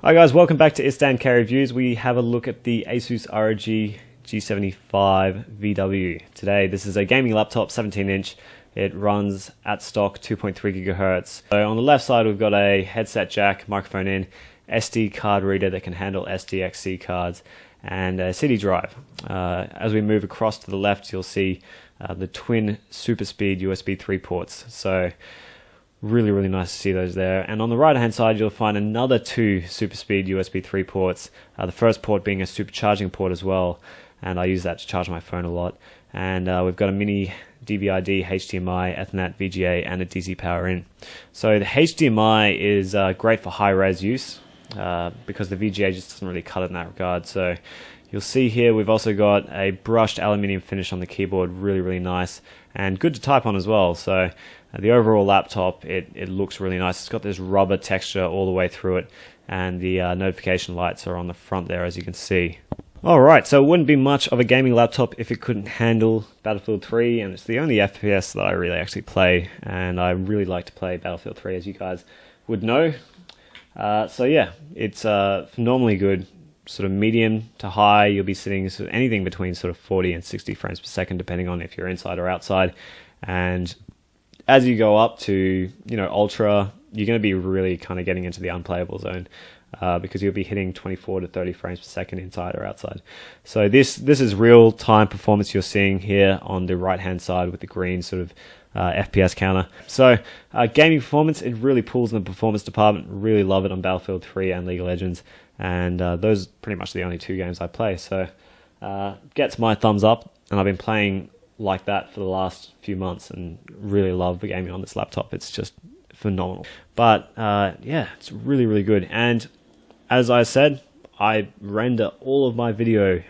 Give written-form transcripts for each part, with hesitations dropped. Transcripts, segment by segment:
Hi guys, welcome back to Istan K Reviews. We have a look at the Asus ROG G75VW. Today, this is a gaming laptop, 17-inch. It runs at stock 2.3 gigahertz. So on the left side, we've got a headset jack, microphone in, SD card reader that can handle SDXC cards, and a CD drive. As we move across to the left, you'll see the twin super speed USB 3 ports. So really nice to see those there. And on the right hand side, you'll find another two super speed USB 3 ports. The first port being a supercharging port as well, and I use that to charge my phone a lot. And we've got a mini DVI-D, HDMI, Ethernet, VGA, and a DC power in. So the HDMI is great for high-res use because the VGA just doesn't really cut it in that regard. So you'll see here we've also got a brushed aluminium finish on the keyboard, really nice, and good to type on as well. So the overall laptop, it looks really nice. It's got this rubber texture all the way through it, and the notification lights are on the front there, as you can see. Alright, so it wouldn't be much of a gaming laptop if it couldn't handle Battlefield 3, and it's the only FPS that I really actually play, and I really like to play Battlefield 3, as you guys would know. So yeah, it's phenomenally good. Sort of medium to high, you'll be sitting sort of anything between sort of 40 and 60 frames per second, depending on if you're inside or outside. And as you go up to, ultra, you're going to be really kind of getting into the unplayable zone because you'll be hitting 24 to 30 frames per second inside or outside. So this is real time performance you're seeing here on the right hand side with the green sort of FPS counter. So gaming performance, it really pulls in the performance department. Really love it on Battlefield 3 and League of Legends, and those are pretty much the only two games I play. So gets my thumbs up, and I've been playing like that for the last few months and really love the gaming on this laptop. It's just phenomenal. But yeah, it's really good. And as I said, I render all of my video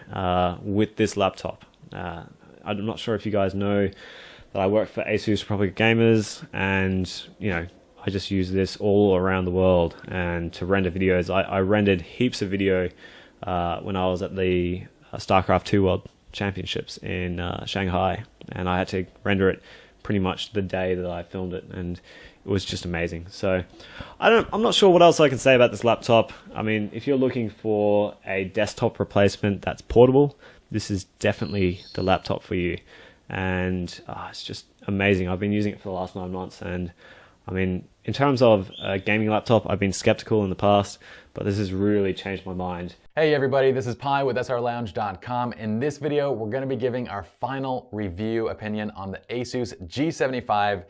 with this laptop. I'm not sure if you guys know that I work for Asus ROG Gamers, and I just use this all around the world and to render videos. I rendered heaps of video when I was at the StarCraft 2 World Championships in Shanghai, and I had to render it pretty much the day that I filmed it, and it was just amazing. So I'm not sure what else I can say about this laptop. I mean, if you're looking for a desktop replacement that's portable, this is definitely the laptop for you. And it's just amazing. I've been using it for the last 9 months, and I mean, in terms of a gaming laptop, I've been skeptical in the past, but this has really changed my mind. Hey everybody, this is Pi with srlounge.com. In this video, we're going to be giving our final review opinion on the Asus G75VW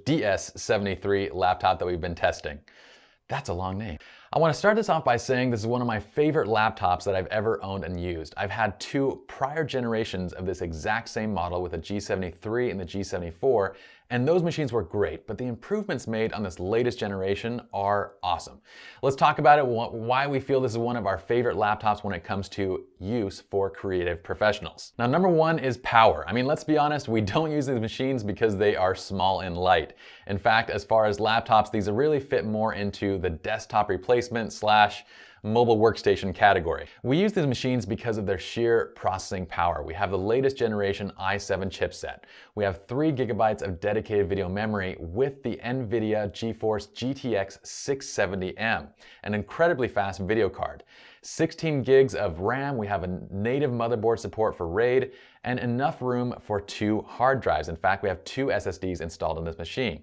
DS73 laptop that we've been testing. That's a long name. I want to start this off by saying this is one of my favorite laptops that I've ever owned and used. I've had two prior generations of this exact same model with the G73 and the G74, and those machines were great, but the improvements made on this latest generation are awesome. Let's talk about it, why we feel this is one of our favorite laptops when it comes to use for creative professionals. Now, number one is power. I mean, let's be honest, we don't use these machines because they are small and light. In fact, as far as laptops, these really fit more into the desktop replacement slash mobile workstation category. We use these machines because of their sheer processing power. We have the latest generation i7 chipset. We have 3 gigabytes of dedicated video memory with the NVIDIA GeForce GTX 670M, an incredibly fast video card. 16 gigs of RAM, we have a native motherboard support for RAID, and enough room for 2 hard drives. In fact, we have 2 SSDs installed in this machine.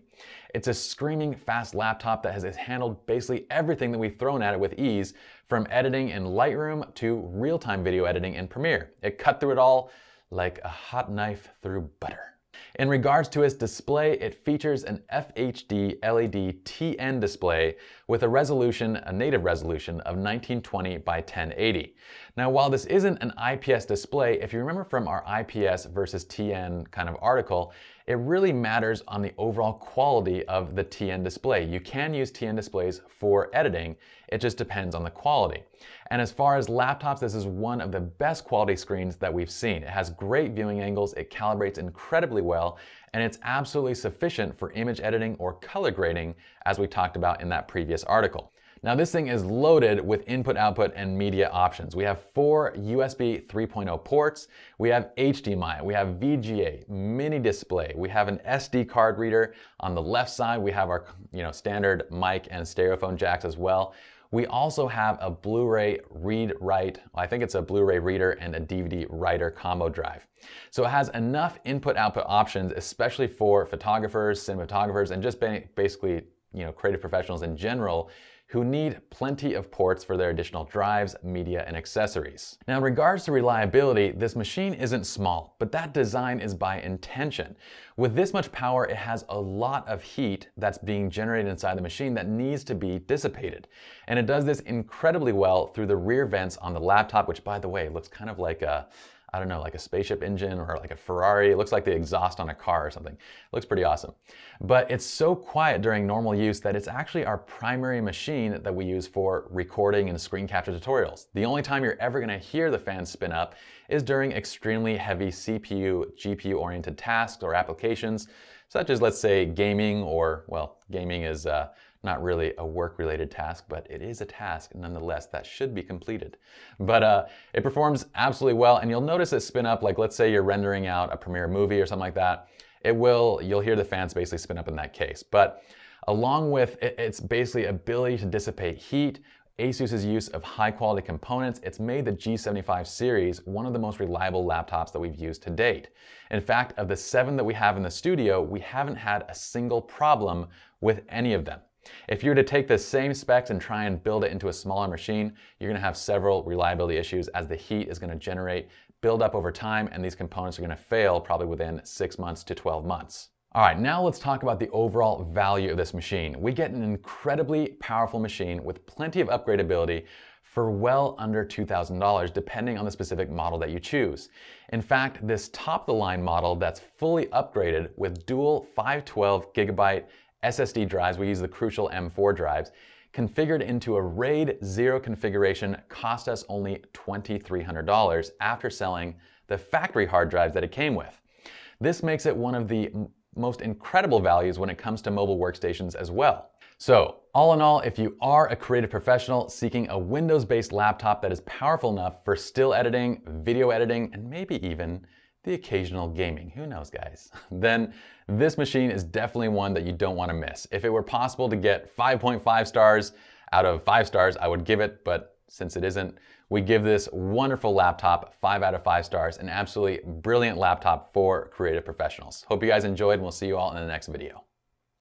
It's a screaming fast laptop that has handled basically everything that we've thrown at it with ease, from editing in Lightroom to real-time video editing in Premiere. It cut through it all like a hot knife through butter. In regards to its display, it features an FHD LED TN display with a native resolution of 1920 by 1080. Now, while this isn't an IPS display, if you remember from our IPS versus TN kind of article, it really matters on the overall quality of the TN display. You can use TN displays for editing, it just depends on the quality. And as far as laptops, this is one of the best quality screens that we've seen. It has great viewing angles, it calibrates incredibly well, and it's absolutely sufficient for image editing or color grading, as we talked about in that previous article. Now this thing is loaded with input, output, and media options. We have 4 USB 3.0 ports, we have HDMI, we have VGA, mini display, we have an SD card reader. On the left side, we have our standard mic and stereophone jacks as well. We also have a Blu-ray read-write, I think it's a Blu-ray reader and a DVD writer combo drive. So it has enough input-output options, especially for photographers, cinematographers, and just basically, creative professionals in general who need plenty of ports for their additional drives, media, and accessories. Now, in regards to reliability, this machine isn't small, but that design is by intention. With this much power, it has a lot of heat that's being generated inside the machine that needs to be dissipated. And it does this incredibly well through the rear vents on the laptop, which, by the way, looks kind of like a like a spaceship engine or like a Ferrari. It looks like the exhaust on a car or something. It looks pretty awesome. But it's so quiet during normal use that it's actually our primary machine that we use for recording and screen capture tutorials. The only time you're ever gonna hear the fan spin up is during extremely heavy CPU, GPU-oriented tasks or applications, such as, let's say, gaming, or, well, gaming is not really a work-related task, but it is a task nonetheless that should be completed. But it performs absolutely well, and you'll notice it spin up, like let's say you're rendering out a Premiere movie or something like that. You'll hear the fans basically spin up in that case. But along with its basically ability to dissipate heat, Asus's use of high-quality components, it's made the G75 series one of the most reliable laptops that we've used to date. In fact, of the 7 that we have in the studio, we haven't had a single problem with any of them. If you were to take the same specs and try and build it into a smaller machine, you're going to have several reliability issues, as the heat is going to generate, build up over time, and these components are going to fail probably within 6 months to 12 months. All right, now let's talk about the overall value of this machine. We get an incredibly powerful machine with plenty of upgradability for well under $2,000, depending on the specific model that you choose. In fact, this top-of-the-line model that's fully upgraded with dual 512GB SSD drives, we use the crucial M4 drives, configured into a RAID 0 configuration, cost us only $2,300 after selling the factory hard drives that it came with. This makes it one of the most incredible values when it comes to mobile workstations as well. So, all in all, if you are a creative professional seeking a Windows-based laptop that is powerful enough for still editing, video editing, and maybe even the occasional gaming, who knows, guys, then this machine is definitely one that you don't want to miss. If it were possible to get 5.5 stars out of 5 stars, I would give it, but since it isn't, we give this wonderful laptop 5 out of 5 stars, an absolutely brilliant laptop for creative professionals. Hope you guys enjoyed, and we'll see you all in the next video.